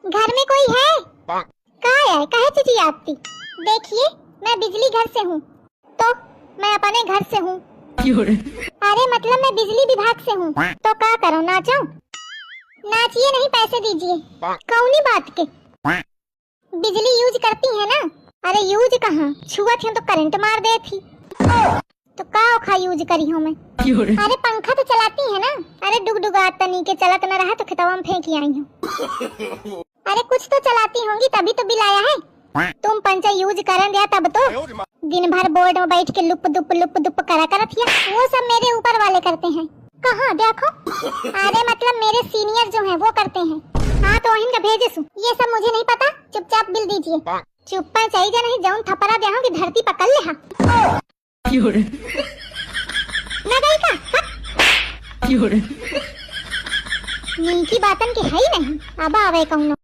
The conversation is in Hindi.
घर में कोई है? कहाँ है? कहे चीची आपकी? देखिए मैं बिजली घर से हूँ। तो मैं अपने घर से हूँ। अरे मतलब मैं बिजली विभाग से हूँ। तो क्या करूँ, नाचूं? नाचिए नहीं, पैसे दीजिए। कौनी बात के? बिजली यूज करती है ना? अरे यूज कहाँ, छुआ थी तो करंट मार दे थी। तो का औखा यूज करी हूँ मैं? अरे पंखा तो चलाती है ना? अरे डुगडुगात तनी के चलत न रहा तो खेतवा में फेंक आई हूँ। अरे कुछ तो चलाती होंगी तभी तो बिल आया है। तुम पंचा यूज करन दिया तब तो दिन भर बोर्ड में बैठ के लुप दुप करा करत हिया। वो सब मेरे ऊपर वाले करते हैं। कहाँ देखो? अरे मतलब मेरे सीनियर जो हैं वो करते हैं। हाँ तो इनका भेजे सु, ये सब मुझे नहीं पता, चुपचाप बिल दीजिए। चुप्पा चाहिए नहीं, जाऊं थपड़ा दे की धरती पकड़ ले। हाँ ना गई का नी की बातन के है ही नहीं। अब आवे कहूँ।